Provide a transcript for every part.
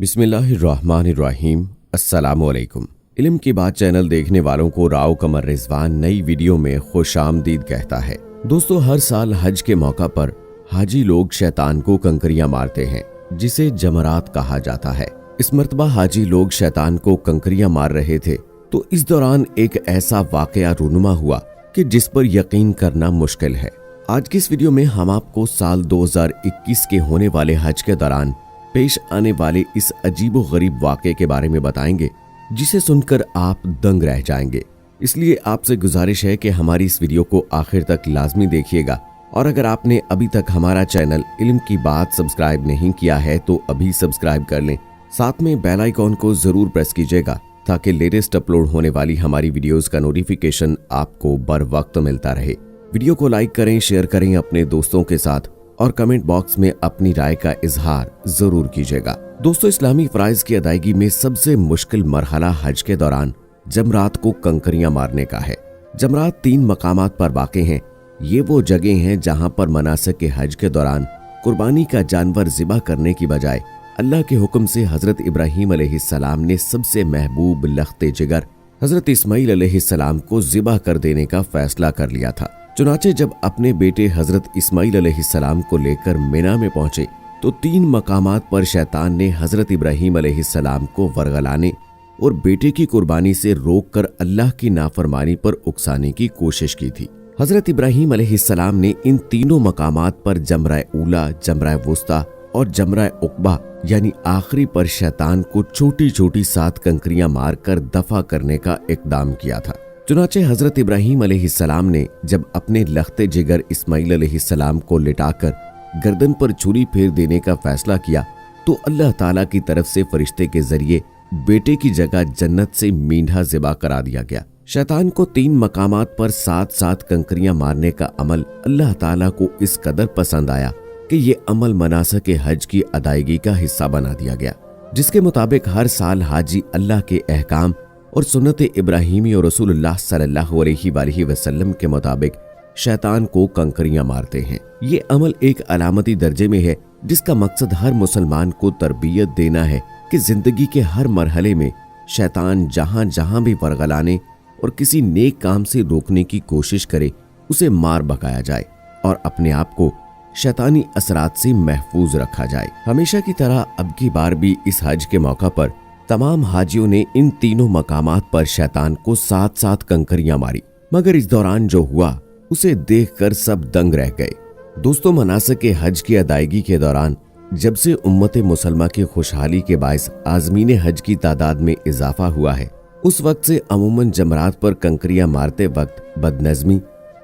बिस्मिल्लाहिर्रहमानिर्रहीम। अस्सलामुअलैकुम। इल्म की बात चैनल देखने वालों को राव कमर रिजवान नई वीडियो में खुशामदीद कहता है। दोस्तों, हर साल हज के मौका पर हाजी लोग शैतान को कंकरियां मारते हैं, जिसे जमरात कहा जाता है। इस मर्तबा हाजी लोग शैतान को कंकरियां मार रहे थे तो इस दौरान एक ऐसा वाकया रूनुमा हुआ कि जिस पर यकीन करना मुश्किल है। आज की इस वीडियो में हम आपको साल 2021 के होने वाले हज के दौरान पेश आने वाले इस अजीबो गरीब वाक़े के बारे में बताएंगे, जिसे सुनकर आप दंग रह जाएंगे। इसलिए आपसे गुजारिश है कि हमारी इस वीडियो को आखिर तक लाजमी देखिएगा, और अगर आपने अभी तक हमारा चैनल इल्म की बात सब्सक्राइब नहीं किया है तो अभी सब्सक्राइब कर लें। साथ में बेल आइकॉन को जरूर प्रेस कीजिएगा ताकि लेटेस्ट अपलोड होने वाली हमारी वीडियोस का नोटिफिकेशन आपको बर वक्त मिलता रहे। वीडियो को लाइक करें, शेयर करें अपने दोस्तों के साथ और कमेंट बॉक्स में अपनी राय का इजहार जरूर कीजिएगा। दोस्तों, इस्लामी फराइज की अदायगी में सबसे मुश्किल मरहला हज के दौरान जमरात को कंकरियां मारने का है। जमरात 3 मकामात पर वाक़े हैं। ये वो जगह हैं जहां पर मनासिक के हज के दौरान कुर्बानी का जानवर ज़िबा करने की बजाय अल्लाह के हुक्म से हजरत इब्राहीम अलैहिस्सलाम ने सबसे महबूब लख्ते जिगर हजरत इस्माइल अलैहिस्सलाम को ज़िबा कर देने का फैसला कर लिया था। चुनाचे जब अपने बेटे हजरत इस्माइल अलैहिस्सलाम को लेकर मिना में पहुंचे तो 3 मकामात पर शैतान ने हजरत इब्राहीम अलैहिस्सलाम को वरगलाने और बेटे की कुर्बानी से रोककर अल्लाह की नाफरमानी पर उकसाने की कोशिश की थी। हजरत इब्राहीम अलैहिस्सलाम ने इन तीनों मकामात पर जमरा ऊला, जमरा वुस्ता और जमरा उक़बा यानी आखिरी पर शैतान को छोटी छोटी 7 कंकरियां मारकर दफा करने का इक़दाम किया था। चुनाचे हजरत इब्राहीम अलैहिस्सलाम ने जब अपने लख्ते जिगर इस्माइल अलैहिस्सलाम को लिटाकर गर्दन पर छुरी फेर देने का फैसला किया तो अल्लाह ताला की तरफ से फरिश्ते के जरिए बेटे की जगह जन्नत से मींढा ज़िबा करा दिया गया। शैतान को 3 मकामात पर 7-7 कंकरियां मारने का अमल अल्लाह ताला को इस कदर पसंद आया कि ये अमल मनासिक के हज की अदायगी का हिस्सा बना दिया गया, जिसके मुताबिक हर साल हाजी अल्लाह के अहकाम और सुन्नत इब्राहीमी और रसूलुल्लाह सल्लल्लाहु अलैहि वसल्लम के मुताबिक शैतान को कंकरियां मारते हैं। ये अमल एक अलामती दर्जे में है, जिसका मकसद हर मुसलमान को तरबियत देना है कि जिंदगी के हर मरहले में शैतान जहां जहां भी वरगलाने और किसी नेक काम से रोकने की कोशिश करे उसे मार भगाया जाए और अपने आप को शैतानी असरात से महफूज रखा जाए। हमेशा की तरह अब की बार भी इस हज के मौका पर तमाम हाजियों ने इन तीनों मकामात पर शैतान को 7-7 कंकरियां मारी, मगर इस दौरान जो हुआ उसे देखकर सब दंग रह गए। दोस्तों, मनासिक के हज की अदायगी के दौरान जब से उम्मत मुसलमा की खुशहाली के बायस आज़मीन हज की तादाद में इजाफा हुआ है, उस वक्त से अमूमन जमरात पर कंकरियां मारते वक्त बदनज़मी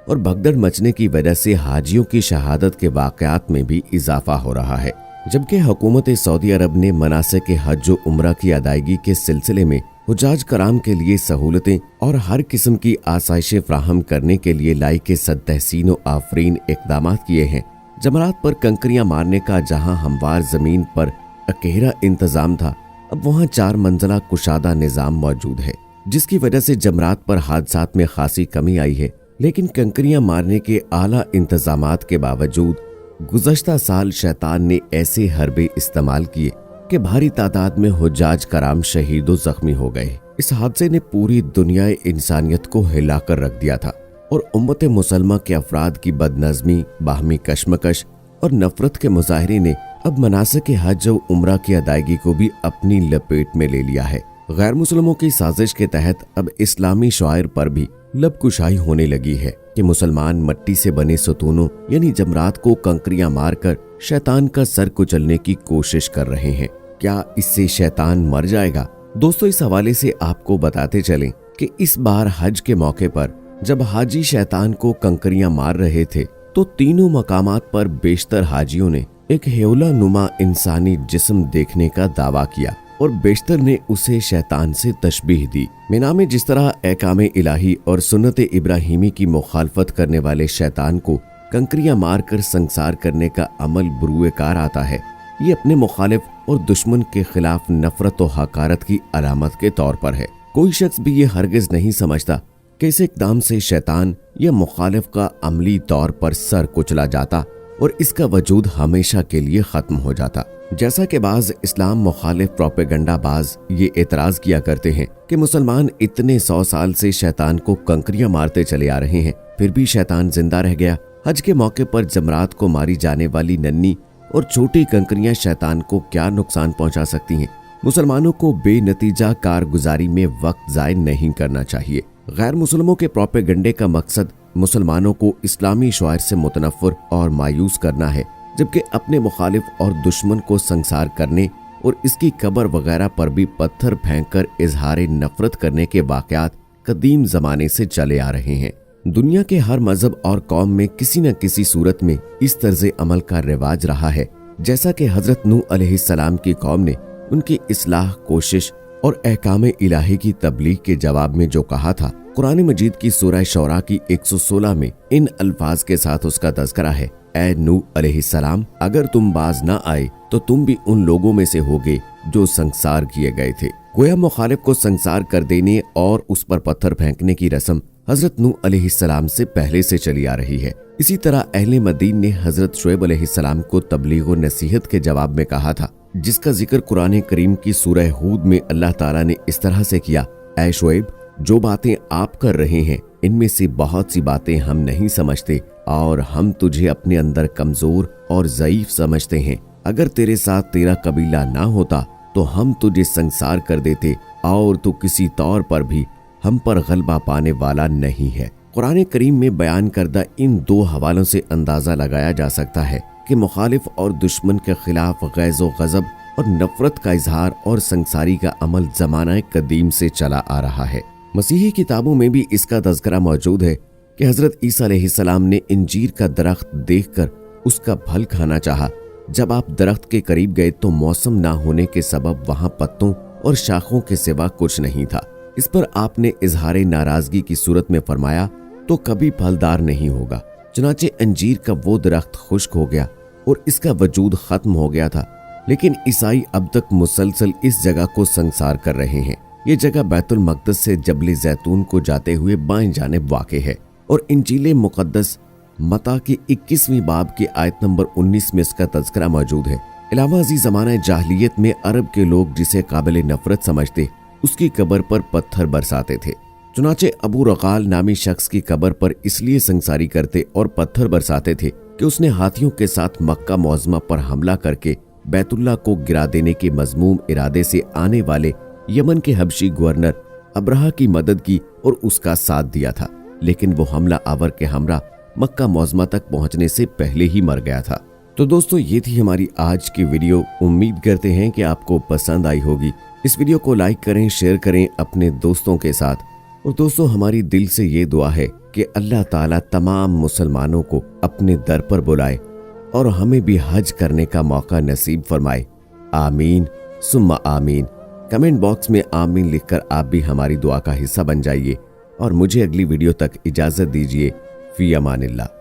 और भगदड़ मचने की वजह से हाजियों की शहादत के वाक़यात में भी इजाफा हो रहा है। जबकि हुकूमत सऊदी अरब ने मनासिक के हज और उम्रा की अदायगी के सिलसिले में हुज्जाज कराम के लिए सहूलतें और हर किस्म की आसाइशें फ्राहम करने के लिए लाइक सद तहसीन और आफरीन इक़दाम किए हैं। जमरात पर कंकरियां मारने का जहां हमवार जमीन पर अकेरा इंतजाम था, अब वहां 4 मंजिला कुशादा निजाम मौजूद है, जिसकी वजह से जमरात पर हादसात में खासी कमी आई है। लेकिन कंकरियां मारने के आला इंतजामात के बावजूद गुज़श्ता साल शैतान ने ऐसे हरबे इस्तेमाल किए कि भारी तादाद में हुज्जाज कराम शहीद व जख्मी हो गए। इस हादसे ने पूरी दुनिया इंसानियत को हिलाकर रख दिया था और उम्मत मुसलमा के अफराद की बदनज़मी, बाहमी कशमकश और नफरत के मुजाहरे ने अब मनासिक के हज और उम्रा की अदायगी को भी अपनी लपेट में ले लिया है। गैर मुसलमों की साजिश के तहत अब इस्लामी शायर पर भी लबकुशाई होने लगी है कि मुसलमान मट्टी से बने सतूनों यानी जमरात को कंकरियां मारकर शैतान का सर कुचलने की कोशिश कर रहे हैं। क्या इससे शैतान मर जाएगा? दोस्तों, इस हवाले से आपको बताते चलें कि इस बार हज के मौके पर जब हाजी शैतान को कंकरियां मार रहे थे तो तीनों मकामात पर बेशतर हाजियों ने एक हेौला नुमा इंसानी जिस्म देखने का दावा किया और बेशतर ने उसे शैतान से तशबीह दी। मिना में जिस तरह अहकाम इलाही और सुन्नत इब्राहीमी की मुखालफत करने वाले शैतान को कंकरियां मारकर संसार करने का अमल बुरुए कार आता है, ये अपने मुखालिफ और दुश्मन के खिलाफ नफरत और हकारत की अलामत के तौर पर है। कोई शख्स भी ये हरगिज नहीं समझता कि इस इक़दाम से शैतान या मुखालिफ का अमली तौर पर सर कुचला जाता اور اس کا وجود ہمیشہ کے لیے ختم ہو جاتا۔ جیسا کہ بعض اسلام مخالف پروپیگنڈا باز یہ اعتراض کیا کرتے ہیں کہ مسلمان اتنے 100 سال سے شیطان کو کنکریاں مارتے چلے آ رہے ہیں، پھر بھی شیطان زندہ رہ گیا۔ حج کے موقع پر جمرات کو ماری جانے والی ننھی اور چھوٹی کنکریاں شیطان کو کیا نقصان پہنچا سکتی ہیں؟ مسلمانوں کو بے نتیجہ کارگزاری میں وقت ضائع نہیں کرنا چاہیے۔ غیر مسلموں کے پروپیگنڈے کا مقصد مسلمانوں کو اسلامی شعائر سے متنفر اور مایوس کرنا ہے، جبکہ اپنے مخالف اور دشمن کو سنسار کرنے اور اس کی قبر وغیرہ پر بھی پتھر پھینک کر اظہار نفرت کرنے کے واقعات قدیم زمانے سے چلے آ رہے ہیں۔ دنیا کے ہر مذہب اور قوم میں کسی نہ کسی صورت میں اس طرز عمل کا رواج رہا ہے، جیسا کہ حضرت نوح علیہ السلام کی قوم نے ان کی اصلاح، کوشش اور احکام الہی کی تبلیغ کے جواب میں جو کہا تھا۔ قرآن مجید کی سورہ شعراء کی 116 میں ان الفاظ کے ساتھ اس کا تذکرہ ہے: اے نوح علیہ السلام، اگر تم باز نہ آئے تو تم بھی ان لوگوں میں سے ہوگے جو سنسار کیے گئے تھے۔ گویا مخالف کو سنسار کر دینے اور اس پر پتھر پھینکنے کی رسم حضرت نوح علیہ السلام سے پہلے سے چلی آ رہی ہے۔ اسی طرح اہل مدین نے حضرت شعیب علیہ السلام کو تبلیغ و نصیحت کے جواب میں کہا تھا، جس کا ذکر قرآن کریم کی سورہ ہود میں اللہ تعالیٰ نے اس طرح سے کیا: اے شعیب، جو باتیں آپ کر رہے ہیں ان میں سے بہت سی باتیں ہم نہیں سمجھتے اور ہم تجھے اپنے اندر کمزور اور ضعیف سمجھتے ہیں۔ اگر تیرے ساتھ تیرا قبیلہ نہ ہوتا تو ہم تجھے سنسار کر دیتے اور تو کسی طور پر بھی ہم پر غلبہ پانے والا نہیں ہے۔ قرآن کریم میں بیان کردہ ان دو حوالوں سے اندازہ لگایا جا سکتا ہے کہ مخالف اور دشمن کے خلاف غیظ و غضب اور نفرت کا اظہار اور سنساری کا عمل زمانہ قدیم سے چلا آ رہا ہے۔ مسیحی کتابوں میں بھی اس کا تذکرہ موجود ہے کہ حضرت عیسیٰ علیہ السلام نے انجیر کا درخت دیکھ کر اس کا پھل کھانا چاہا۔ جب آپ درخت کے قریب گئے تو موسم نہ ہونے کے سبب وہاں پتوں اور شاخوں کے سوا کچھ نہیں تھا۔ اس پر آپ نے اظہار ناراضگی کی صورت میں فرمایا، تو کبھی پھلدار نہیں ہوگا۔ چنانچہ انجیر کا وہ درخت خشک ہو گیا اور اس کا وجود ختم ہو گیا تھا۔ لیکن عیسائی اب تک مسلسل اس جگہ کو سنسار کر رہے ہیں۔ یہ جگہ بیت المقدس سے جبل زیتون کو جاتے ہوئے بائیں جانب واقع ہے اور انجیل مقدس متی کی 21ویں باب کی آیت نمبر 19 میں اس کا تذکرہ موجود ہے۔ علاوہ ازیں زمانہ جاہلیت میں عرب کے لوگ جسے قابل نفرت سمجھتے اس کی قبر پر پتھر برساتے تھے۔ چنانچہ ابو رقال نامی شخص کی قبر پر اس لیے سنساری کرتے اور پتھر برساتے تھے کہ اس نے ہاتھیوں کے ساتھ مکہ معظمہ پر حملہ کر کے بیت اللہ کو گرا دینے کے مذموم ارادے سے آنے والے یمن کے حبشی گورنر ابرہہ کی مدد کی اور اس کا ساتھ دیا تھا، لیکن وہ حملہ آور کے ہمراہ مکہ معظمہ تک پہنچنے سے پہلے ہی مر گیا تھا۔ تو دوستو، یہ تھی ہماری آج کی ویڈیو۔ امید کرتے ہیں کہ آپ کو پسند آئی ہوگی۔ اس ویڈیو کو لائک کریں، شیئر کریں اپنے دوستوں کے ساتھ۔ اور دوستو، ہماری دل سے یہ دعا ہے کہ اللہ تعالیٰ تمام مسلمانوں کو اپنے در پر بلائے اور ہمیں بھی حج کرنے کا موقع نصیب فرمائے۔ آمین ثم آمین۔ کمنٹ باکس میں آمین لکھ کر آپ بھی ہماری دعا کا حصہ بن جائیے اور مجھے اگلی ویڈیو تک اجازت دیجیے۔ فی امان اللہ۔